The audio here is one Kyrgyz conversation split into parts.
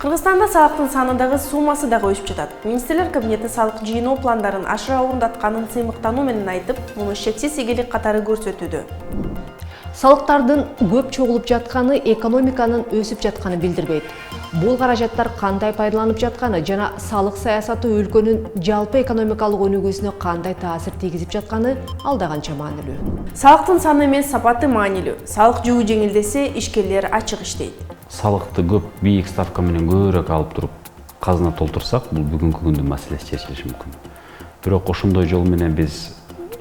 Кыргызстанда салыктын саны дагы суммасы дагы өсүп жатат. Министрлер кабинети салык жыйноо пландарын ашыра орундатканын сыймыктануу менен айтып, муну шексиз ийгилик катары көрсөтүүдө. Салыктардын көп чогулуп жатканы экономиканын өсүп жатканын билдирбейт. Бул каражаттар кандай пайдаланып жатканы жана салык саясаты өлкөнүн жалпы экономикалык өнүгүүсүнө кандай таасир тийгизип жатканы алда канча маанилүү. Салыктын саны эмес, сапаты маанилүү. Салык жүгү жеңилдесе, ишкерлер ачык иштейт. Салыкты көп бийик ставка менен көбүрөөк алып туруп казына толтурсак, бул бүгүнкү күндүн маселеси чечилиши мүмкүн. Бирок ошондой жол менен биз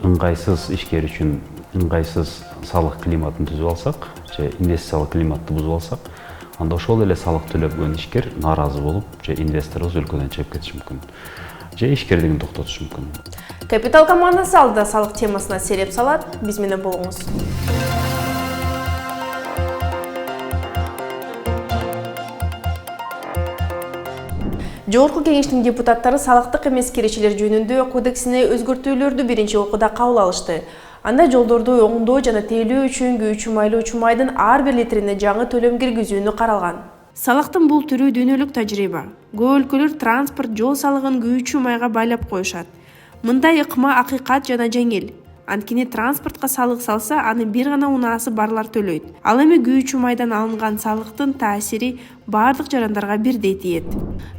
ыңгайсыз ишкер үчүн ыңгайсыз салык климатын түзүп алсак, же инвестициялык климатты бузуп алсак, анда ошол эле салык төлөбөгөн ишкер нааразы болуп, же инвесторубуз өлкөдөн чыгып кетиши мүмкүн. Же ишкерлигин токтотушу мүмкүн. Капитал командасы алда салык темасына сереп салат. Биз менен болуңуз. Жогорку кеңештин депутаттары салыктык эмес киришилер жөнүндө кодексине өзгөртүүлөрдү биринчи окууда кабыл алышты. Анда жолдорду оңдоо жана тейлөө үчүн күйүүчү майлоочу ар бир литрине жаңы төлөм киргизүүнү каралган. Салыктын бул түрү дүйнөлүк тажрыйба. Көп өлкөлөр транспорт, жол салыгын күйүүчү майга байлап коюшат. Мындай ыкма акыйкат жана жеңил. Анткени транспортко салык салса, аны бир гана унаасы барлар төлөйт. Ал эми күйүүчү майдан алынган салыктын таасири бардык жарандарга бирдей тиет.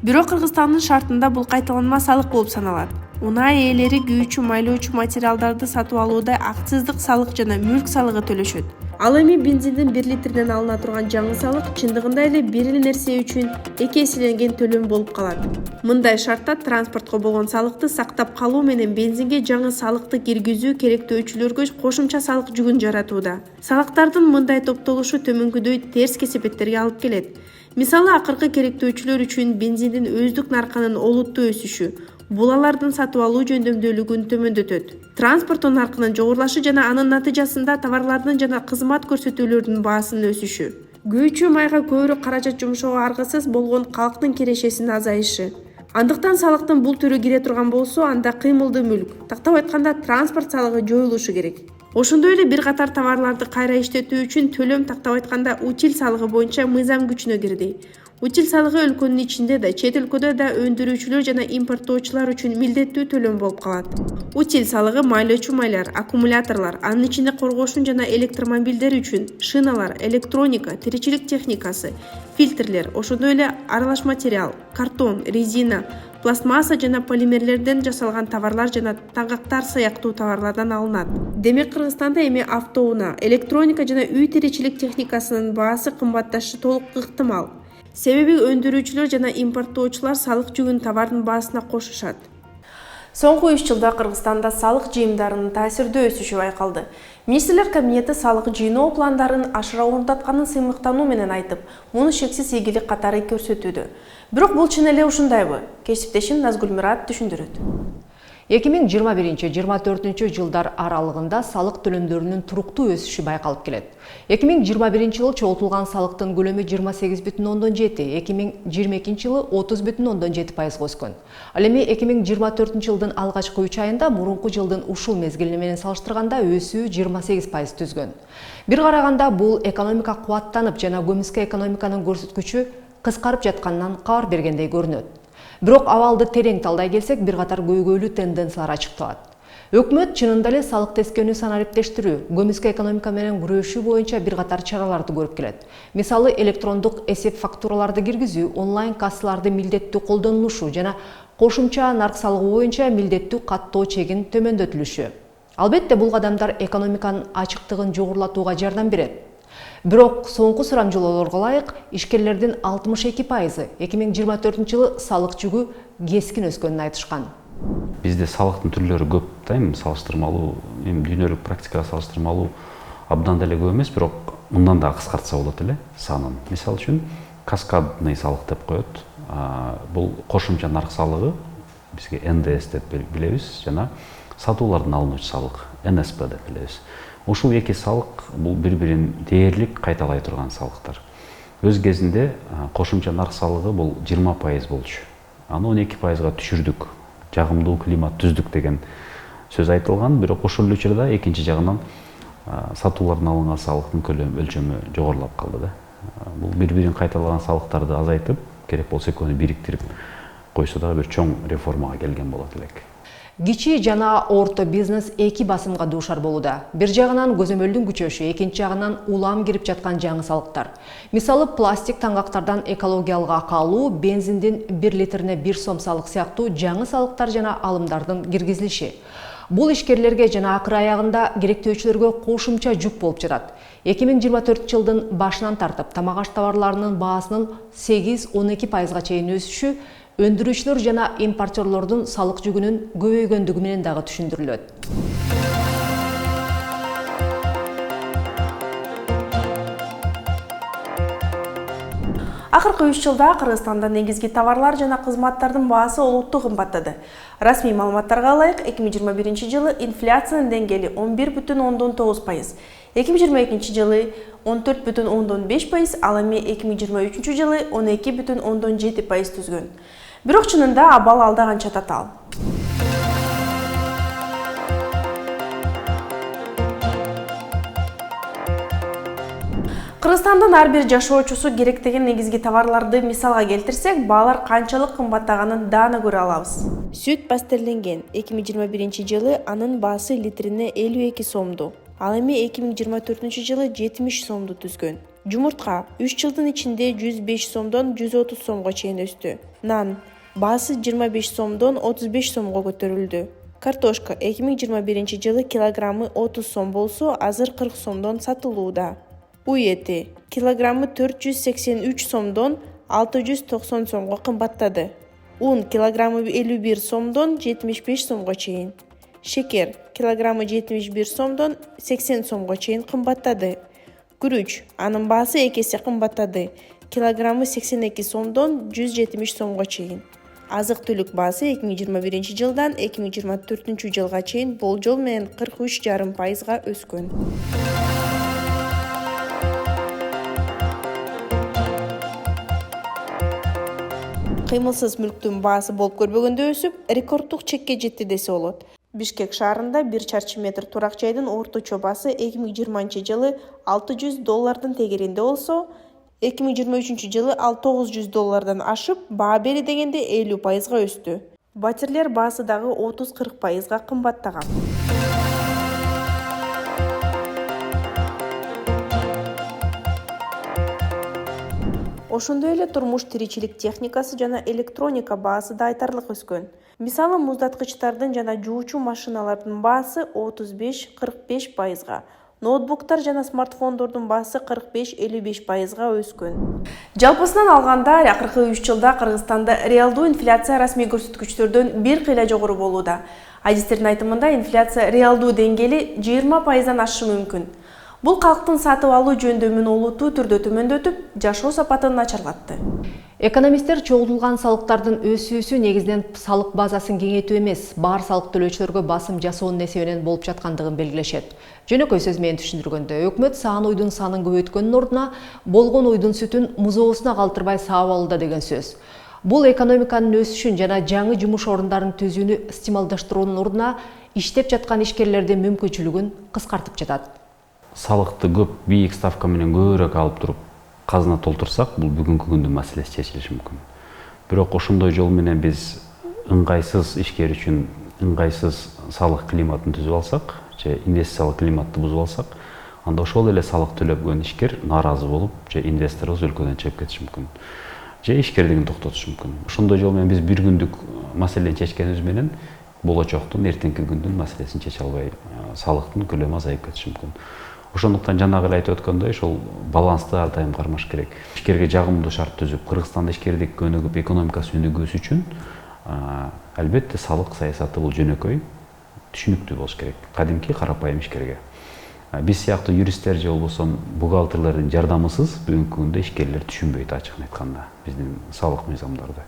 Бирок Кыргызстандын шартында бул кайталанма салык болуп саналат. Унаа ээлери күйүүчү майлоочу материалдарды сатып алууда акциздик салык жана мүлк салыгы төлөшөт. Ал эми бензиндин 1 литринен алына турган жаңы салык чындыгында эле бир эле нерсе үчүн эки эселенген төлөм болуп калат. Мындай шартта транспортко болгон салыкты сактап калуу менен бензинге жаңы салыкты киргизүү керектөөчүлөргө кошумча салык жүгүн жаратууда. Салыктардын мындай топтолушу төмөнкүдөй терс кесепеттерге алып келет. Мисалы, акыркы керектөөчүлөр үчүн бензиндин өздүк наркынын олуттуу өсүшү бул алардын сатып алуу жөндөмдүүлүгүн төмөндөтөт. Транспорттун наркынын жогорулашы жана анын натыйжасында товарлардын жана кызмат көрсөтүүлөрдүн баасынын өсүшү. Күйүүчү майга көбүрөөк каражат жумшоого аргысыз болгон калктын кирешесинин азайышы. Андыктан салыктын бул түрү кире турган болсо, анда кыймылдуу мүлк, тактап айтканда транспорт салыгы жоюлушу керек. Ошондой эле бир катар товарларды кайра иштетүү үчүн төлөм, тактап айтканда утиль салыгы боюнча мыйзам күчүнө кирди. Утиль салыгы өлкөнүн ичинде да, чет өлкөдө да өндүрүүчүлөр жана импорттоочулар үчүн милдеттүү төлөм болуп калат. Утиль салыгы майлоочу майлар, аккумуляторлор, анын ичинде коргоошун жана электромобилдер үчүн шиналар, электроника, тиричилик техникасы, фильтрлер, ошондой эле аралаш материал, картон, резина, пластмасса жана полимерлерден жасалган товарлар жана таңгактар сыяктуу товарлардан алынат. Демек Кыргызстанда эми автоунаа, электроника жана үй тиричилик техникасынын баасы кымбатташы толук ыктымал. Себеби өндүрүүчүлөр жана импорттоочулар салык жүгүн товардын баасына кошушат. Соңку 3 жылда Кыргызстанда салык жыйымдарынын таасирдүү өсүшү байкалды. Министрлер кабинети салык жыйноо пландарын ашыра орундатканын сыймыктануу менен айтып, муну шексиз ийгилик катары көрсөтүүдө. Бирок бул чын эле ушундайбы? Кесиптешим Назгүл Мират түшүндүрөт. 2021-24 жылдар аралыгында салык төлөмдөрүнүн туруктуу өсүшү байкалып келет. 2021 жылы чогултулган салыктын көлөмү 28,7, 2022 жылы 30,7% өскөн. Ал эми 2024 жылдын алгачкы 3 айында мурунку жылдын ушул мезгили менен салыштырганда өсүү 28% түзгөн. Бир караганда бул экономика кубаттанып жана көмүскө экономиканын көрсөткүчү кыскарып жатканынан кабар бергендей көрүнөт. Бирок абалды терең талдай келсек, бир катар көйгөйлүү тенденциялар ачыкталат. Өкмөт чынында эле салык тескөөнү санариптештирүү, көмүскө экономика менен күрөшүү боюнча бир катар чараларды көрүп келет. Мисалы, электрондук эсеп фактураларды киргизүү, онлайн кассаларды милдеттүү колдонулушу жана кошумча нарк салыгы боюнча милдеттүү каттоо чегин төмөндөтүлүшү. Албетте, бул кадамдар экономиканын ачыктыгын жогорулатууга жардам берет. Бирок соңку сурамжылоолорго ылайык, ишкерлердин 62% 2024 жылы салык жүгү кескин өскөнүн айтышкан. Бизде салыктын түрлөрү көп да, салыштырмалуу, дүйнөлүк практикага салыштырмалуу абдан деле көп эмес, бирок мындан да кыскартса болот эле санын. Мисалы үчүн каскадный салык деп коет. Бул кошумча нарк салыгы, бизге НДС деп билебиз, жана сатуулардан алынуучу салык, НСП деп билебиз. Ушул эки салык бул бири-бирин дээрлик кайталай турган салыктар. Өз кезинде кошумча нарк салыгы бул 20% болчу. Аны 12%га түшүрдүк. Жагымдуу климат түздүк деген сөз айтылган, бирок ошол эле учурда экинчи жагынан сатуулардан алынган салыктын өлчөмү жогорулап калды да. Бул бири-бирин кайталаган салыктарды азайтып, керек болсо экөөнү бириктирип койсо дагы бир чоң реформага келген болот элек. Кичи жана орто бизнес эки басымга дуушар болууда. Бир жагынан көзөмөлдүн күчөшү, экинчи жагынан улам кирип жаткан жаңы салыктар. Мисалы, пластик таңгактардан экологиялык акы алуу, бензиндин 1 литрине 1 сом салык сыяктуу жаңы салыктар жана алымдардын киргизилиши. Бул ишкерлерге жана акыр аягында керектөөчүлөргө кошумча жүк болуп жатат. 2024 жылдын башынан тартып, тамак аш товарларынын баасынын 8-12%га чейин өсүшү өндүрүүчүлөр жана импортерлордун салык жүгүнүн көбөйгөндүгү менен дагы түшүндүрүлөт. Акыркы 3 жылда Кыргызстанда негизги товарлар жана кызматтардын баасы олуттуу кымбаттады. Расмий маалыматтарга ылайык, 2021 жылы инфляциянын деңгээли 11,9%, 2022 жылы 14,5%, ал эми 2023 жылы 12,7% түзгөн. Бирок чынында абал алда канча татаал. Кыргызстандын ар бир жашоочусу керектеген негизги товарларды мисалга келтирсек, баалар канчалык кымбаттаганын даана көрө алабыз. Сүт пастерленген 2021 жылы анын баасы литрине 52 сомду, ал эми 2024 жылы 70 сомду түзгөн. Жумуртка 3 жылдын ичинде 105 сомдон 130 сомго чейин өстү. Нан баасы 25 сомдон 35 сомго көтөрүлдү. Картошка 2021 жылы килограммы 30 сом болсо, азыр 40 сомдон сатылууда. Уй эти килограммы 483 сомдон 690 сомго кымбаттады. Un килограммы 51 сомдон 75 сомго чейин. Шекер килограммы 71 сомдон 80 сомго чейин кымбаттады. Күрүч анын баасы 2 эсе кымбаттады. Килограммы 82 сомдон 170 сомго чейин. Азык-түлүк баасы 2021 жылдан 2024 жылга чейин болжол менен 43,5%га өскөн. Кыймылсыз мүлктүн баасы болуп көрбөгөндө өсүп, рекорддук чекке жетти десе болот. Бишкек шаарында 1 чарчы метр турак жайдын орточо баасы 2020 жылы $600 тегеринде болсо, 2023 жылы ал $900 ашып, баа бери дегенде 50%га өстү. Батирлер баасы дагы 30-40%га кымбаттаган. Ошондой эле турмуш тиричилик техникасы жана электроника баасы да айтарлык өскөн. Мисалы, муздаткычтардын жана жуучу машиналардын баасы 35-45%га, ноутбуктар жана смартфондордун баасы 45-55%га өскөн. Жалпысынан алганда, акыркы 3 жылда Кыргызстанда реалдуу инфляция расмий көрсөткүчтөрдөн бир кыйла жогору болууда. Адистердин айтымында инфляция реалдуу деңгээли 20%дан ашы мүмкүн. Бул калктын сатып алуу жөндөмүн олуттуу түрдө төмөндөтүп, жашоо сапатын начарлатты. Экономисттер чогултулган салыктардын өсүүсү негизинен салык базасын кеңейтүү эмес, бар салык төлөөчүлөргө басым жасоонун эсебинен болуп жаткандыгын белгилешет. Жөнөкөй сөз менен түшүндүргөндө, өкмөт саан уйдун санын көбөйткөндүн ордуна болгон уйдун сүтүн музоосуна калтырбай саап алууда деген сөз. Бул экономиканын өсүшүн жана жаңы жумуш орундарын түзүүнү стимулдаштыруунун ордуна иштеп жаткан ишкерлердин мүмкүнчүлүгүн кыскартып жатат. Салыкты көп бийик ставка менен көбүрөөк алып туруп казына толтурсак, бул бүгүнкү күндүн маселеси чечилиши мүмкүн. Бирок ошондой жол менен биз ыңгайсыз ишкер үчүн ыңгайсыз салык климатын түзүп алсак, же инвестициялык климатты бузуп алсак, анда ошол эле салык төлөбөгөн ишкер нааразы болуп, же инвесторубуз өлкөдөн чыгып кетиши мүмкүн. Же ишкерлигин токтотушу мүмкүн. Ошондой жол менен биз бир күндүк маселени чечкенибиз менен болочоктун, эртеңки күндүн маселесин чече албай, салыктын көлөмү азайып кетиши мүмкүн. Ошондуктан жанагы эле айтып өткөндөй, ошол балансты ар дайым кармаш керек. Ишкерге жагымдуу шарт түзүп, Кыргызстанда ишкердик өнүгүп, экономикасы өнүгүүсү үчүн албетте салык саясаты бул жөнөкөй, түшүнүктүү болуш керек. Кадимки карапайым ишкерге. Биз сыяктуу юристтер же болбосо бухгалтерлердин жардамысыз бүгүнкү күндө ишкерлер түшүнбөйт, ачыгын айтканда, биздин салык мыйзамдарды.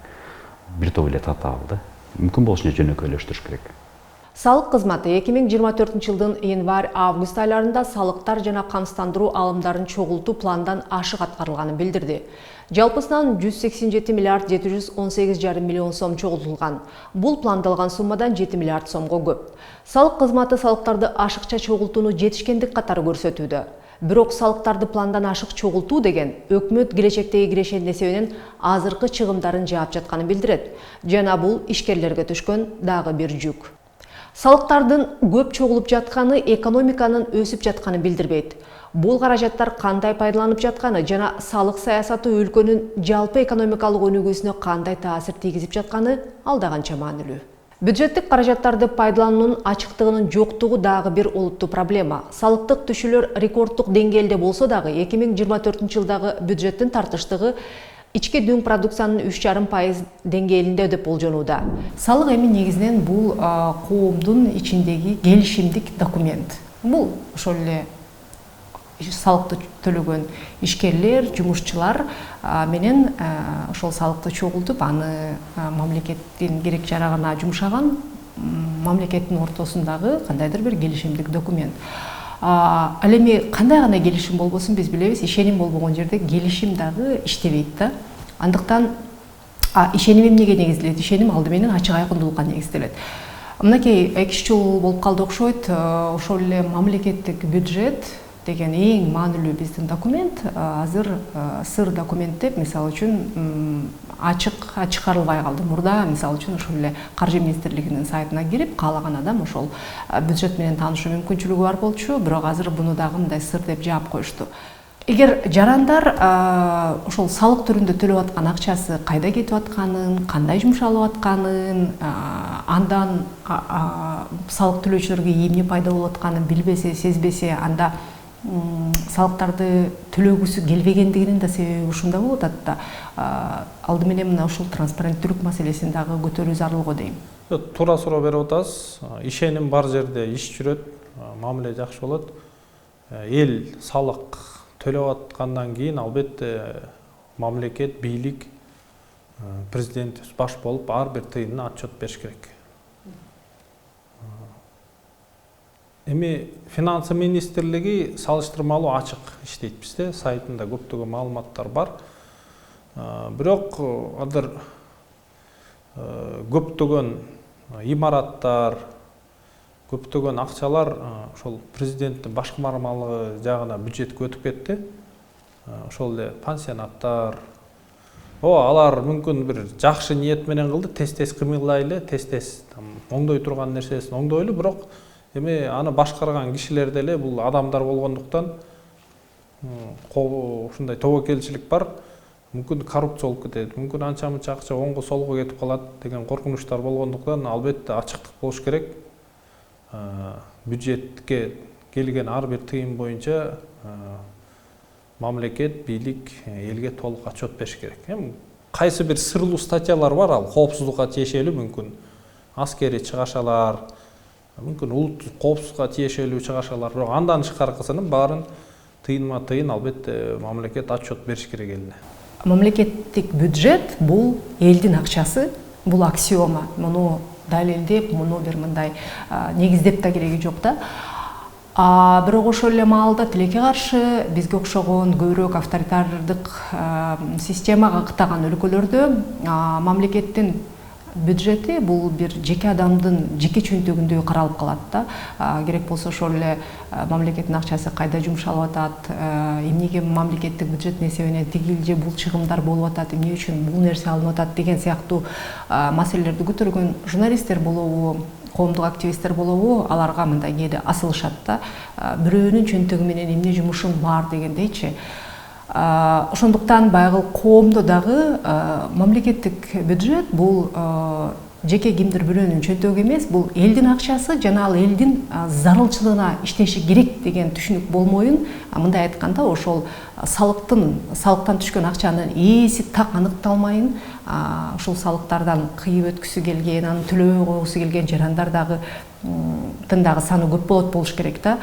Бир топ эле татаал да. Мүмкүн болушунча жөнөкөйлөштүрүш керек. Салык кызматы 2024 жылдын январь-август айларында салыктар жана камсыздандыруу алымдарын чогултуу пландан ашык аткарылганын билдирди. Жалпысынан 187 миллиард 718,5 миллион сом чогултулган. Бул пландалган суммадан 7 миллиард сомго көп. Салык кызматы салыктарды ашыкча чогултууну жетишкендик катары көрсөтүүдө. Бирок салыктарды пландан ашык чогултуу деген өкмөт келечектеги кирешен несебенен азыркы чыгымдарын жаап жатканын билдирет. Жана бул ишкерлерге түшкөн дагы бир жүк. Салыктардын көп чогулуп жатканы экономиканын өсүп жатканын билдирбейт. Бул каражаттар кандай пайдаланып жатканы жана салык саясаты өлкөнүн жалпы экономикалык өнүгүүсүнө кандай таасир тийгизип жатканы алда канча маанилүү. Бюджеттик каражаттарды пайдалануунун ачыктыгынын жоктугу дагы бир олуттуу проблема. Салыктык түшүүлөр рекорддук деңгээлде болсо дагы 2024 жылдагы бюджеттин тартыштыгы ички дүң продукциянын 3,5% деңгээлинде деп болжонууда. Салык эми негизинен бул коомдун ичиндеги келишимдик документ. Бул ошол эле салыкты төлөгөн ишкерлер, жумушчулар менен ошол салыкты чогултуп, аны мамлекеттин керек жарагына жумшаган мамлекеттин ортосундагы кандайдыр бир келишимдик документ. Ал эми кандай гана келишим болбосун биз билебиз, ишеним болбогон жерде келишим дагы иштебейт да. Андыктан ишеним эмнеге негизделет? Ишеним алды менен ачык айкындуулукка негизделет. Мынакей 2 жыл болуп калды окшойт, ошол эле мамлекеттик бюджет деген эң маанилүү биздин документ азыр сыр документ деп, мисалы үчүн ачык чыгарылбай калды. Мурда мисалы үчүн ошол эле Каржы министрлигинин сайтына кирип, каалаган адам ошол бюджет менен таанышуу мүмкүнчүлүгү бар болчу, бирок азыр буну дагы мындай сыр деп жаап коюшту. Эгер жарандар ошол салык түрүндө төлөп аткан акчасы кайда кетип атканын, кандай жумшалып атканын, андан салык төлөөчүлөргө эмне пайда болуп атканын билбесе, сезбесе, анда салыктарды төлөгүсү келбегендигинин да себеби ушунда болуп атат да. Алды менен мына ушул транспаrenттүүлүк маселесин дагы көтөрүү зарыл го дейм. Туура суроо берип атасыз. Ишеним бар жерде иш жүрөт, мамиле жакшы болот. Эл салык төлөп аткандан кийин албетте мамлекет, бийлик, президент баш болуп ар бир тыйынына отчет бериш керек. Эми финансы министрлиги салыштырмалуу ачык иштейт бизде, сайтында көптөгөн маалыматтар бар. Бирок азыр көптөгөн имараттар, көптөгөн акчалар ошол президенттин башкармалыгы жагына бюджетке өтүп кетти. Ошол эле пансионаттар, алар мүмкүн бир жакшы ниет менен кылды, тез кыймылдайлы, тез оңдой турган нерсесин оңдойлу, бирок эми аны башкарган кишилер деле бул адамдар болгондуктан ушундай тобокелчилик бар. Мүмкүн коррупция болуп кетет, мүмкүн анча-мынча акча оңго солго кетип калат деген коркунучтар болгондуктан албетте ачыктык болуш керек. Бюджетке келген ар бир тыйын боюнча мамлекет, бийлик элге толук отчет бериш керек. Эми кайсы бир сырлуу статьялар бар, ал коопсуздукка тиешелүү, мүмкүн аскери чыгашалар, мүмкүн улуттук коопсуздукка тиешелүү чыгашалар, бирок андан тышкаркысынын баарын тыйынма тыйын албетте мамлекет отчет бериш керек элине. Мамлекеттик бюджет бул элдин акчасы, бул аксиома. Муну далилдеп, муну бир мындай негиздеп да кереги жок да. Бирок ошол эле маалда тилекке каршы бизге окшогон көбүрөөк авторитардык системага кытаган өлкөлөрдө мамлекеттин бюджети бул бир жеке адамдын жеке чөнтөгүндөй каралып калат да. Керек болсо ошол эле мамлекеттин акчасы кайда жумшалып атат, эмнеге мамлекеттик бюджеттин эсебинен тигил же бул чыгымдар болуп атат, эмне үчүн бул нерсе алынып атат деген сыяктуу маселелерди көтөргөн журналисттер болобу, коомдук активисттер болобу, аларга мындай кээде асылышат да. Бирөөнүн чөнтөгү менен эмне жумушум бар дегендейчи. Ошондуктан байгыл коомдо дагы мамлекеттик бюджет бул жеке кимдир бирөөнүн чөнтөгү эмес, бул элдин акчасы жана ал элдин зарылчылыгына иштеши керек деген түшүнүк болмоюн, мындай айтканда ошол салыктан түшкөн акчанын ээси так аныкталмайын, ошол салыктардан кыйып өткүсү келген, аны төлөбөй койгусу келген жарандар дагы тындагы саны көп болуш керек да.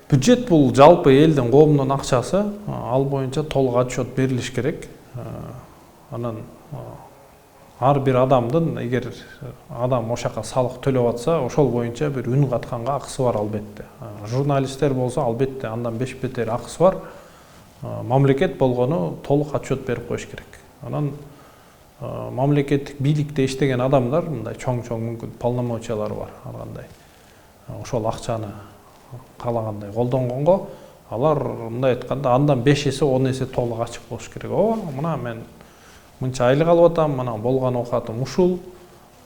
Бюджет бул жалпы элдин, коомдун акчасы, ал боюнча толук отчет берилиш керек. Анан ар бир адамдын, эгер адам ошака салык төлөп атса, ошол боюнча бир үн катканга акысы бар албетте. Журналисттер болсо албетте андан 5 бетер акысы бар. Мамлекет болгону толук отчет берип коюш керек. Анан мамлекеттик бийликте иштеген адамдар, мындай чоң-чоң мүмкүн полномочиялары бар, ар кандай. Ошол акчаны каалагандай колдонгонго алар мындай айтканда андан 5 эсе 10 эсе толук ачык болуш керек. О, мына мен мынча айлык алып атам, мына болгон окуатым ушул,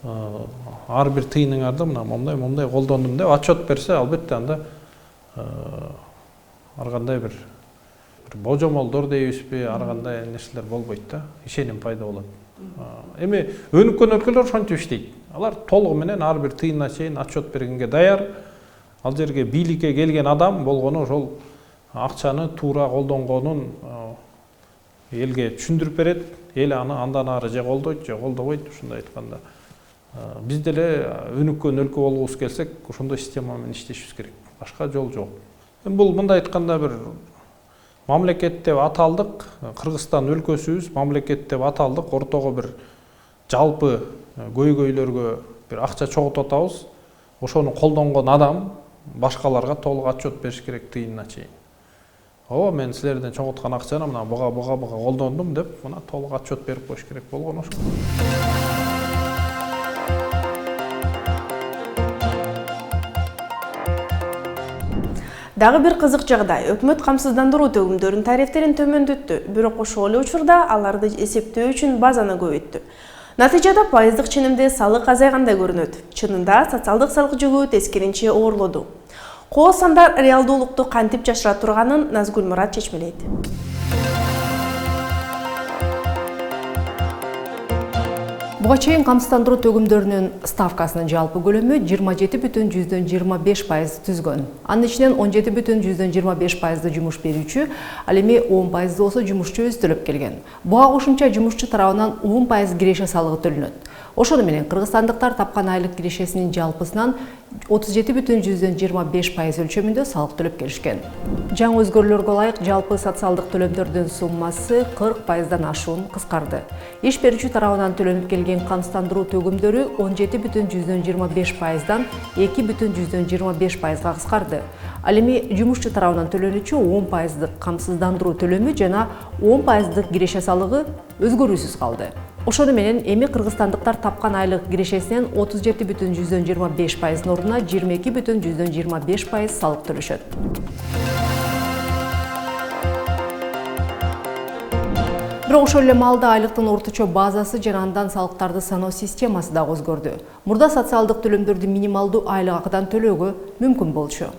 ар бир тыйыныңарды мына момундай колдондум деп отчет берсе, албетте анда ар кандай бир божомолдор дейбизби, ар кандай нерселер болбойт да, ишеним пайда болот. Эми өнүккөн өлкөлөр ошентип иштейт. Алар толугу менен ар бир тыйынына чейин отчет бергенге даяр. Ал жерге бийликке келген адам болгону ошол акчаны туура колдонгонун элге түшүндүрүп берет. Эл аны андан ары же колдойт, же колдобойт, ушундай айтканда. Биз деле өнүккөн өлкө болгубуз келсек, ошондой система менен иштешибиз керек. Башка жол жок. Бул мындай айтканда бир мамлекет деп аталдык, Кыргызстан өлкөсүбүз, мамлекет деп аталдык, ортого бир жалпы көйгөйлөргө бир акча чогултуп атабыз. Ошону колдонгон адам башкаларга толук отчет бериш керек тыйынына чейин. О, мен силерден чогулткан акчаны мына буга колдондум деп, мына толук отчет берип коюш керек болгон ошол. Дагы бир кызык жагдай, өкмөт камсыздандыруу төгүмдөрүнүн тарифтерин төмөндөттү, бирок ошол эле учурда аларды эсептөө үчүн базаны көбөйттү. Натыйжада пайыздык ченемде салык азайгандай көрүнөт. Чынында социалдык салык жүгү тескеринче оорлоду. Кол сандар реалдуулукту кантип жашыра турганын Назгүл Мурат чечмелейт. Буга чейин камсыздандыруу төгүмдөрүнүн ставкасынын жалпы көлөмү 27,25% түзгөн. Анын ичинен 17,25% жумуш берүүчү, ал эми 10% болсо жумушчу өзү төлөп келген. Буга кошумча жумушчу тарабынан 10% киреше салыгы төлөнөт. Ошону менен кыргызстандыктар тапкан айлык кирешесинин жалпысынан 37,25% өлчөмүндө салык төлөп келишкен. Жаңы өзгөрүүлөргө ылайык жалпы социалдык төлөмдөрдүн суммасы 40%дан ашуун кыскарды. Иш берүүчү тарабынан төлөнүп келген камсыздандыруу төгүмдөрү 17,25%дан 2,25%га кыскарды. Ал эми жумушчу тарабынан төлөнүүчү 10%дык камсыздандыруу төлөмү жана 10%дык киреше салыгы өзгөрүүсүз калды. Ошону менен эми кыргызстандыктар тапкан айлык кирешесинен 37,25%-ын ордуна 22,25% салык төлөшөт. Бирок ошол эле маалда айлыктын орточо базасы жана андан салыктарды саноо системасы дагы өзгөрдү. Мурда социалдык төлөмдөрдү минималдуу айлык акыдан төлөөгө мүмкүн болчу.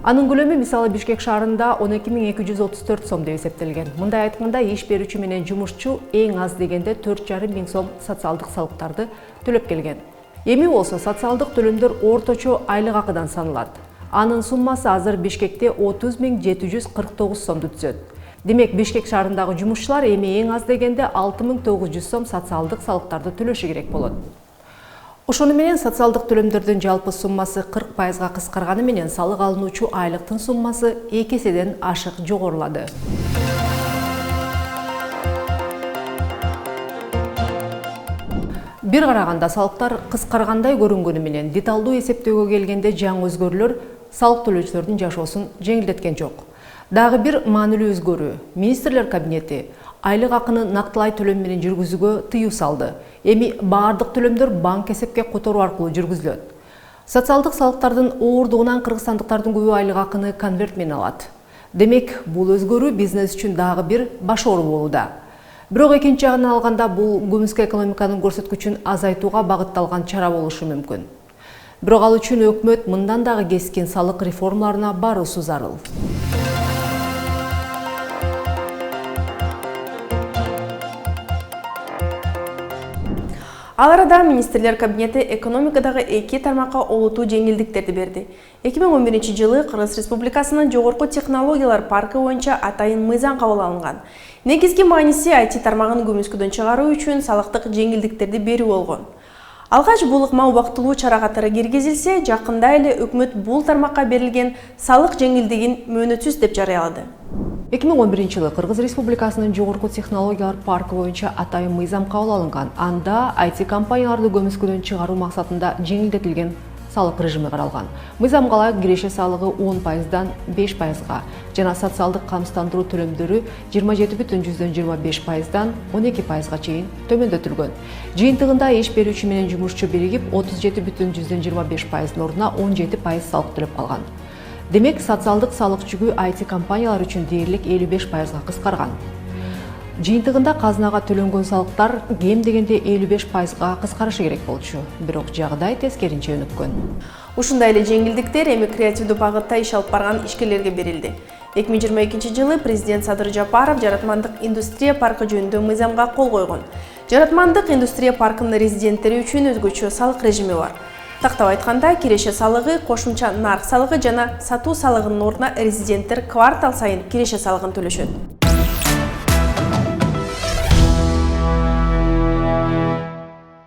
Анын көлөмү мисалы Бишкек шаарында 12.234 сом деп эсептелген. Мындай айтканда иш берүүчү менен жумушчу эң аз дегенде 4,5 сом социалдык салыктарды төлөп келген. Эми болсо социалдык төлөмдөр орточо айлык акыдан саналат. Анын суммасы азыр Бишкекте 30.749 сомду түзөт. Демек Бишкек шаарындагы жумушчулар эми эң аз дегенде 6.900 сом социалдык салыктарды төлөшү керек болот. Ошону менен социалдык төлөмдөрдүн жалпы суммасы 40%га кыскарганы менен салык алынуучу айлыктын суммасы 2 эседен ашык жогорулады. Бир караганда салыктар кыскаргандай көрүнгөнү менен деталдуу эсептөөгө келгенде жаңы өзгөрүүлөр салык төлөөчүлөрдүн жашоосун жеңилдеткен жок. Дагы бир маанилүү өзгөрүү — министрлер кабинети айлык акыны нактылай төлөм менен жүргүзүүгө тыюу салды. Эми баардык төлөмдөр банк эсепке которуу аркылуу жүргүзүлөт. Социалдык салыктардын оордугунан кыргызстандыктардын көбү айлык акыны конверт менен алат. Демек, бул өзгөрүү бизнес үчүн дагы бир баш оору болууда. Бирок экинчи жагынан алганда бул көмүскө экономиканын көрсөткүчүн азайтууга багытталган чара болушу мүмкүн. Бирок ал үчүн өкмөт мындан дагы кескин салык реформаларына баруусу зарыл. Ал арада министрлер кабинети экономикадагы 2 тармакка олуттуу жеңилдиктерди берди. 2011 жылы Кыргыз Республикасынын жогорку технологиялар паркы боюнча атайын мыйзам кабыл алынган. Негизги мааниси IT тармагын көмүскөдөн чыгаруу үчүн салыктык жеңилдиктерди берүү болгон. Алгач бул ыкма убактылуу чара катары киргизилсе, жакында эле өкмөт бул тармакка берилген салык жеңилдигин мөөнөтсүз деп жарыялады. 2011 жылы Кыргыз Республикасынын жогорку технологиялар паркы боюнча атайын мыйзам кабыл алынган. Анда IT компанияларды көмүскөдөн чыгаруу максатында жеңилдетилген салык режими каралган. Мыйзамга ылайык киреше салыгы 10%дан 5%га жана социалдык камсыздандыруу төлөмдөрү 27,25%дан 12%га чейин төмөндөтүлгөн. Жыйынтыгында иш берүүчү менен жумушчу биригип 37,25%-дын ордуна 17% салык төлөп калган. Демек, социалдык салык жүгү IT компаниялар үчүн дээрлик 55%га кыскарган. Жыйынтыгында казынага төлөнгөн салыктар кем дегенде 55%га кыскарышы керек болчу. Бирок жагдай тескеринче өнүккөн. Ушундай эле жеңилдиктер эми креативдүү багытта иш алып барган ишкерлерге берилди. 2022 жылы президент Садыр Жапаров жаратмандык индустрия паркы жөнүндө мыйзамга кол койгон. Жаратмандык индустрия паркынын резиденттери үчүн өзгөчө салык режими бар. Тактап айтканда, киреше салыгы, кошумча нарк салыгы жана сатуу салыгынын ордуна резиденттер квартал сайын киреше салыгын төлөшөт.